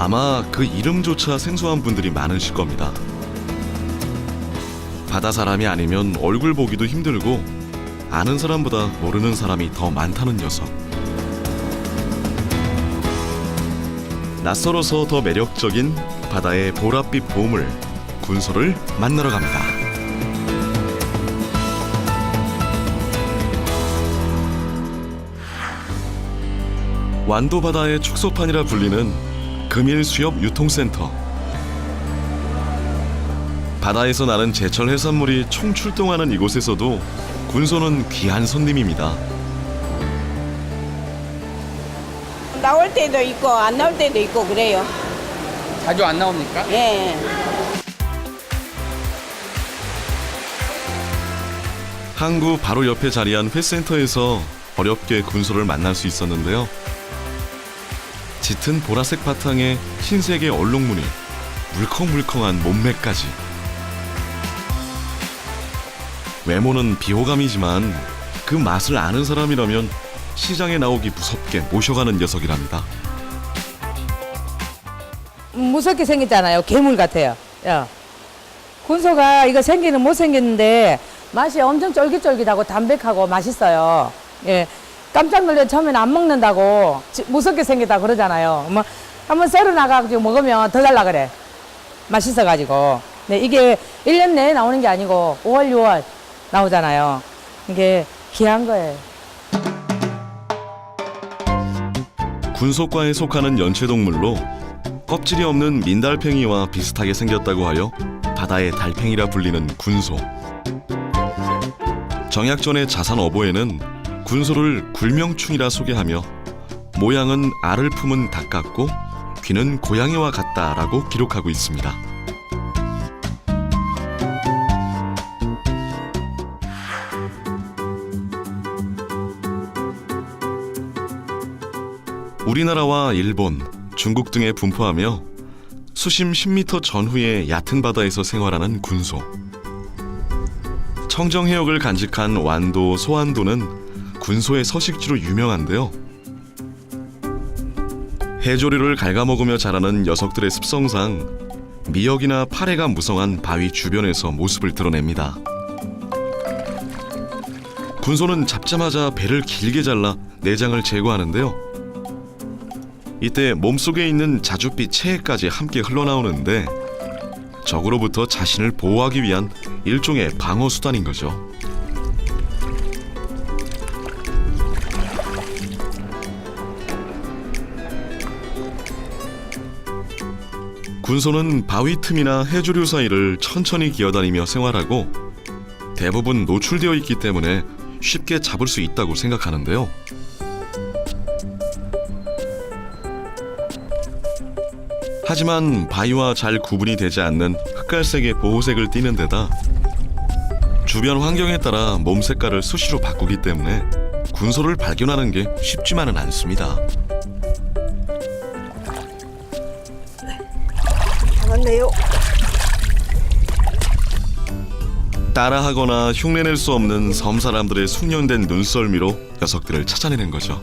아마 그 이름조차 생소한 분들이 많으실 겁니다. 바다 사람이 아니면 얼굴 보기도 힘들고 아는 사람보다 모르는 사람이 더 많다는 녀석. 낯설어서 더 매력적인 바다의 보랏빛 보물, 군소를 만나러 갑니다. 완도 바다의 축소판이라 불리는 금일수협 유통센터. 바다에서 나는 제철 해산물이 총출동하는 이곳에서도 군소는 귀한 손님입니다. 나올 때도 있고 안 나올 때도 있고 그래요. 자주 안 나옵니까? 예. 항구 바로 옆에 자리한 회센터에서 어렵게 군소를 만날 수 있었는데요. 짙은 보라색 바탕에 흰색의 얼룩무늬, 물컹물컹한 몸매까지. 외모는 비호감이지만 그 맛을 아는 사람이라면 시장에 나오기 무섭게 모셔가는 녀석이랍니다. 무섭게 생겼잖아요. 괴물 같아요. 야. 군소가 이거 생기는 못 생겼는데 맛이 엄청 쫄깃쫄깃하고 담백하고 맛있어요. 예. 깜짝 놀래 처음에는 안 먹는다고 무섭게 생겼다 그러잖아요. 뭐 한번 썰어 나가지고 먹으면 더 달라 그래. 맛있어가지고. 네, 이게 1년 내에 나오는 게 아니고 5월, 6월 나오잖아요. 이게 귀한 거예요. 군소과에 속하는 연체동물로 껍질이 없는 민달팽이와 비슷하게 생겼다고 하여 바다의 달팽이라 불리는 군소. 정약전의 자산 어보에는 군소를 굴명충이라 소개하며 모양은 알을 품은 닭 같고 귀는 고양이와 같다라고 기록하고 있습니다. 우리나라와 일본, 중국 등에 분포하며 수심 10m 전후의 얕은 바다에서 생활하는 군소. 청정해역을 간직한 완도, 소안도는 군소의 서식지로 유명한데요. 해조류를 갉아먹으며 자라는 녀석들의 습성상 미역이나 파래가 무성한 바위 주변에서 모습을 드러냅니다. 군소는 잡자마자 배를 길게 잘라 내장을 제거하는데요. 이때 몸속에 있는 자줏빛 체액까지 함께 흘러나오는데 적으로부터 자신을 보호하기 위한 일종의 방어 수단인 거죠. 군소는 바위 틈이나 해조류 사이를 천천히 기어다니며 생활하고 대부분 노출되어 있기 때문에 쉽게 잡을 수 있다고 생각하는데요. 하지만 바위와 잘 구분이 되지 않는 흑갈색의 보호색을 띠는 데다 주변 환경에 따라 몸 색깔을 수시로 바꾸기 때문에 군소를 발견하는 게 쉽지만은 않습니다. 잡았네요. 따라하거나 흉내낼 수 없는 섬 사람들의 숙련된 눈썰미로 녀석들을 찾아내는 거죠.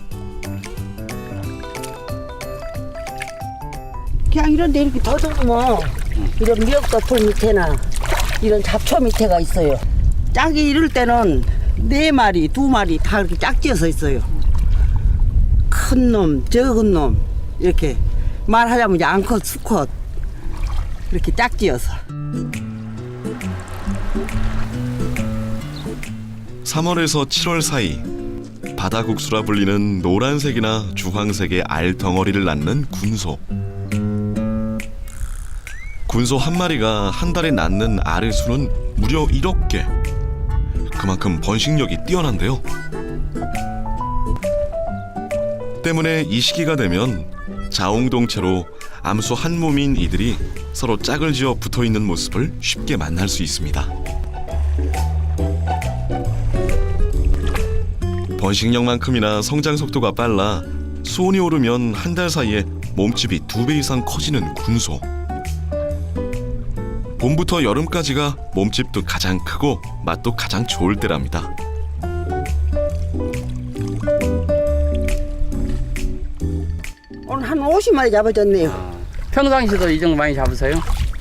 그냥 이런 데 이렇게 더듬으면 이런 미역덮을 밑에나 이런 잡초 밑에가 있어요. 짝이 이럴 때는 4마리, 2마리 다 이렇게 짝지어서 있어요. 큰 놈, 적은 놈 이렇게 말하자면 이제 암컷, 수컷 이렇게 짝지어서. 3월에서 7월 사이 바다국수라 불리는 노란색이나 주황색의 알 덩어리를 낳는 군소. 군소 한 마리가 한 달에 낳는 알의 수는 무려 1억 개. 그만큼 번식력이 뛰어난데요. 때문에 이 시기가 되면 자웅동체로 암수 한 몸인 이들이 서로 짝을 지어 붙어있는 모습을 쉽게 만날 수 있습니다. 번식력만큼이나 성장 속도가 빨라 수온이 오르면 한 달 사이에 몸집이 2배 이상 커지는 군소. 봄부터 여름까지가 몸집도 가장 크고 맛도 가장 좋을 때랍니다. 오늘 한 50마리 잡아줬네요. 평상시도 이 정도 많이 잡으세요?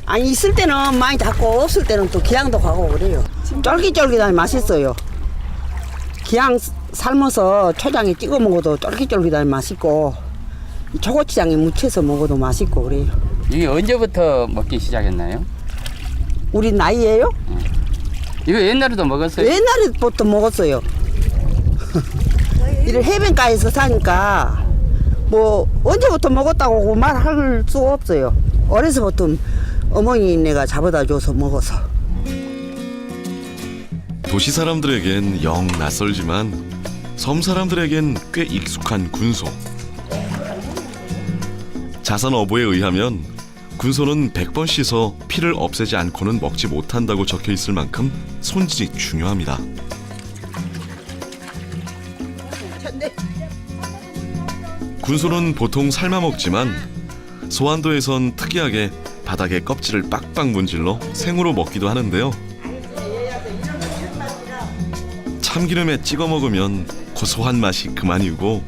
아니 있을 때는 많이 잡고 없을 때는 또 기양도 가고 그래요. 쫄깃쫄깃하니 맛있어요. 기양 삶아서 초장에 찍어 먹어도 쫄깃쫄깃하니 맛있고 초고추장에 무쳐서 먹어도 맛있고 그래요. 이게 언제부터 먹기 시작했나요? 우리 나이에요? 이거 옛날에도 먹었어요? 옛날부터 먹었어요. 이를 해변가에서 사니까 뭐 언제부터 먹었다고 말할 수가 없어요. 어려서부터 어머니네가 잡아다 줘서 먹어서. 도시 사람들에겐 영 낯설지만 섬 사람들에겐 꽤 익숙한 군소. 자선 어부에 의하면 군소는 100번 씻어 피를 없애지 않고는 먹지 못한다고 적혀 있을 만큼 손질이 중요합니다. 군소는 보통 삶아 먹지만 소안도에선 특이하게 바닥에 껍질을 빡빡 문질러 생으로 먹기도 하는데요. 참기름에 찍어 먹으면 고소한 맛이 그만이고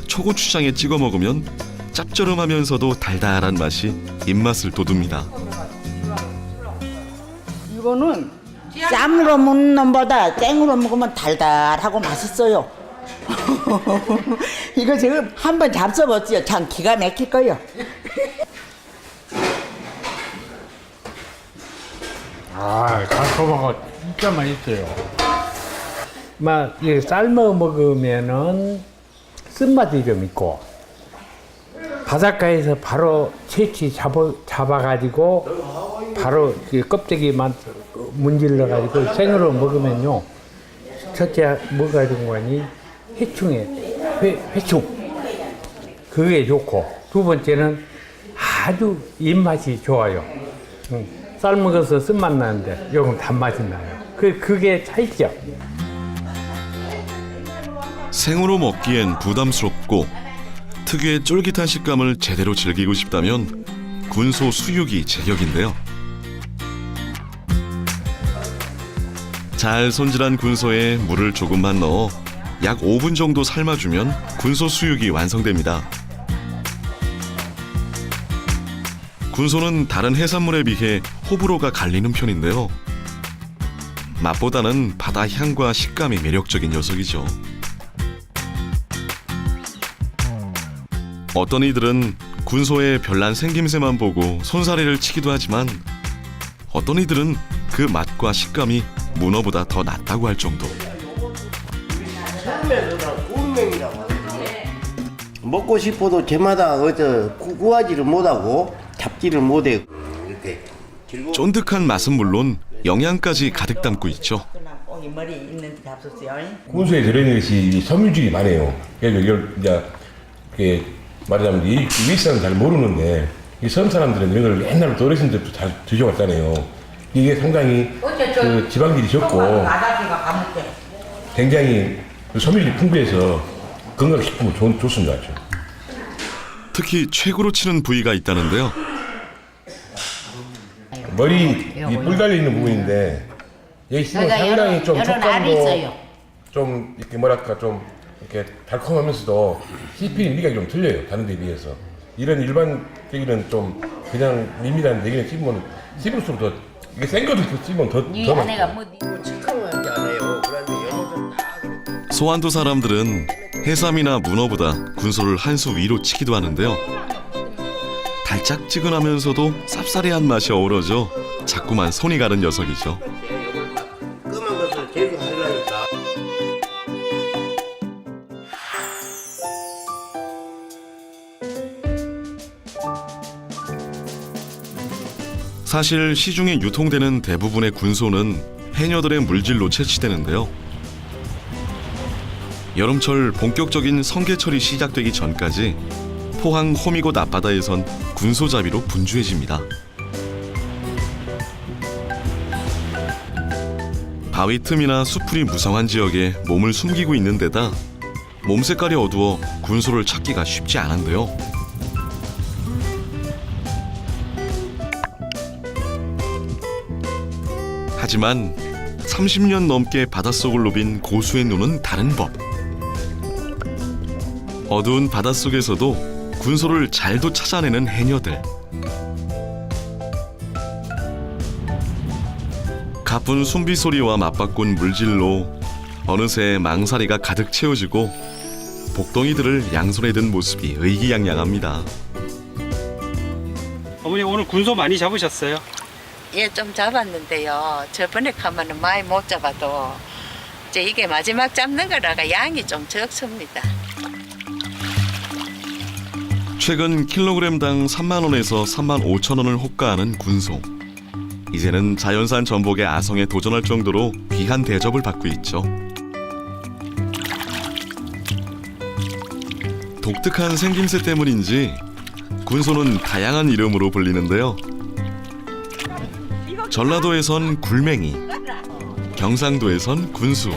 초고추장에 찍어 먹으면 짭조름하면서도 달달한 맛이 입맛을 돋웁니다. 이거는 쌈으로 먹는 놈보다 땡으로 먹으면 달달하고 맛있어요. 이거 지금 한번 잡숴봤어요. 참 기가 막힐 거예요. 아, 달콤하고 진짜 맛있어요. 막 이 삶아 먹으면은 쓴맛이 좀 있고 바닷가에서 바로 채취 잡아가지고 바로 이 껍데기만 문질러가지고 생으로 먹으면요. 첫째 뭐가 좋은 거니? 회충. 그게 좋고 두 번째는 아주 입맛이 좋아요. 삶아서 쓴맛 나는데 요건 단맛이 나요. 그게 차이죠. 생으로 먹기엔 부담스럽고 특유의 쫄깃한 식감을 제대로 즐기고 싶다면 군소 수육이 제격인데요. 잘 손질한 군소에 물을 조금만 넣어 약 5분 정도 삶아주면 군소 수육이 완성됩니다. 군소는 다른 해산물에 비해 호불호가 갈리는 편인데요. 맛보다는 바다 향과 식감이 매력적인 녀석이죠. 어떤 이들은 군소의 별난 생김새만 보고 손사래를 치기도 하지만 어떤 이들은 그 맛과 식감이 문어보다 더 낫다고 할 정도. 먹고 싶어도 저마다 구하지를 못하고 잡지를 못해. 이렇게 쫀득한 맛은 물론 영양까지 가득 담고 있죠. 머리 있는 데 잡섰어요. 군소에 들어있는 것이 섬유질이 많아요. 그래서 이걸 이제 이렇게 말하자면 이 윗사람은 잘 모르는데 이 섬 사람들은 이런 걸 옛날부터 어르신 때부터 잘 드셔왔잖아요. 이게 상당히 그 지방질이 적고 굉장히 그 섬유질이 풍부해서 건강식품으로 좋습니다. 아주. 특히 최고로 치는 부위가 있다는데요. 머리 이 뿔 달려 있는 부분인데 여기 씹으면 상당히 좀 촉감도 좀 이렇게 뭐랄까 좀 이렇게 달콤하면서도 씹히는 미각이 좀 틀려요. 다른 데 비해서. 이런 일반적인 좀 그냥 밋밋한 얘기는 씹을수록 더 이게 생 것도 씹으면 더 맛있어요. 시큼하지 않아요. 그런데 영어는 딱 소안도 사람들은 해삼이나 문어보다 군소를 한 수 위로 치기도 하는데요. 달짝지근하면서도 쌉싸래한 맛이 어우러져 자꾸만 손이 가는 녀석이죠. 끔한 것을 제거하려니까. 사실 시중에 유통되는 대부분의 군소는 해녀들의 물질로 채취되는데요. 여름철 본격적인 성게철이 시작되기 전까지 포항 호미곶 앞바다에선 군소잡이로 분주해집니다. 바위 틈이나 수풀이 무성한 지역에 몸을 숨기고 있는 데다 몸 색깔이 어두워 군소를 찾기가 쉽지 않은데요. 하지만 30년 넘게 바닷속을 누빈 고수의 눈은 다른 법. 어두운 바닷속에서도 군소를 잘도 찾아내는 해녀들. 가쁜 숨비 소리와 맞바꾼 물질로 어느새 망사리가 가득 채워지고 복덩이들을 양손에 든 모습이 의기양양합니다. 어머니 오늘 군소 많이 잡으셨어요? 예, 좀 잡았는데요. 저번에 가면은 많이 못 잡아도 이제 이게 마지막 잡는 거라가 양이 좀 적습니다. 최근 킬로그램당 3만 원에서 3만 5천 원을 호가하는 군소. 이제는 자연산 전복의 아성에 도전할 정도로 귀한 대접을 받고 있죠. 독특한 생김새 때문인지 군소는 다양한 이름으로 불리는데요. 전라도에선 굴맹이, 경상도에선 군수,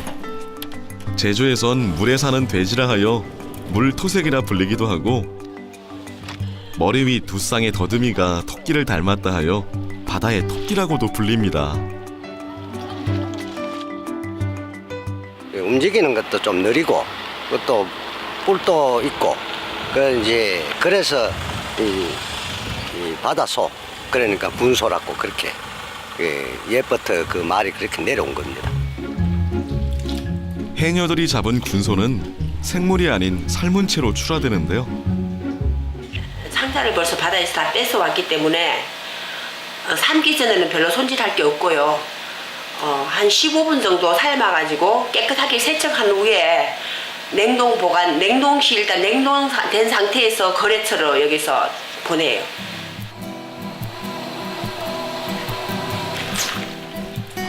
제주에선 물에 사는 돼지라 하여 물토색이라 불리기도 하고, 머리 위 두 쌍의 더듬이가 토끼를 닮았다 하여 바다의 토끼라고도 불립니다. 움직이는 것도 좀 느리고 또 뿔도 있고 그래서 이 바다소 그러니까 군소라고 그렇게 옛부터 그 말이 그렇게 내려온 겁니다. 해녀들이 잡은 군소는 생물이 아닌 삶은 채로 출하되는데요. 상자를 벌써 바다에서 다 뺏어왔기 때문에 삶기 전에는 별로 손질할 게 없고요. 한 15분 정도 삶아가지고 깨끗하게 세척한 후에 냉동 보관, 냉동실 일단 냉동된 상태에서 거래처로 여기서 보내요.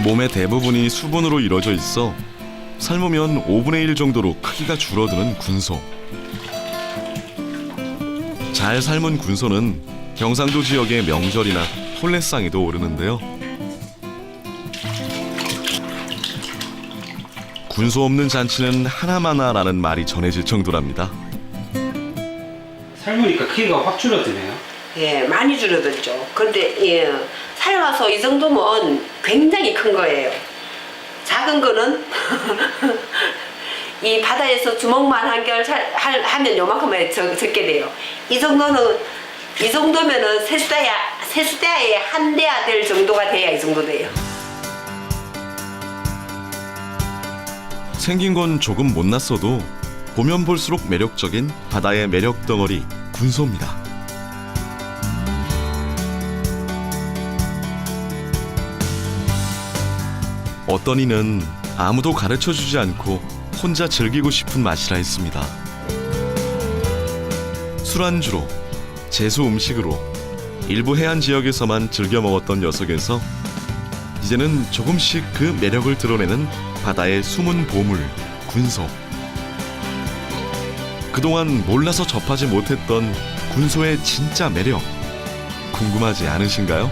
몸의 대부분이 수분으로 이루어져 있어 삶으면 5분의 1 정도로 크기가 줄어드는 군소. 잘 삶은 군소는 경상도 지역의 명절이나 혼례상에도 오르는데요. 군소 없는 잔치는 하나마나라는 말이 전해질 정도랍니다. 삶으니까 크기가 확 줄어드네요. 예, 많이 줄어들죠. 그런데 삶아서 이 정도면 굉장히 큰 거예요. 작은 거는 이 바다에서 주먹만 한결 하면 요만큼만 적게 돼요. 이 정도면은 세수대야에 한 대야 될 정도가 돼야 이 정도 돼요. 생긴 건 조금 못났어도 보면 볼수록 매력적인 바다의 매력 덩어리 군소입니다. 어떤 이는 아무도 가르쳐주지 않고 혼자 즐기고 싶은 맛이라 했습니다. 술안주로, 제수 음식으로 일부 해안 지역에서만 즐겨 먹었던 녀석에서 이제는 조금씩 그 매력을 드러내는 바다의 숨은 보물, 군소. 그동안 몰라서 접하지 못했던 군소의 진짜 매력, 궁금하지 않으신가요?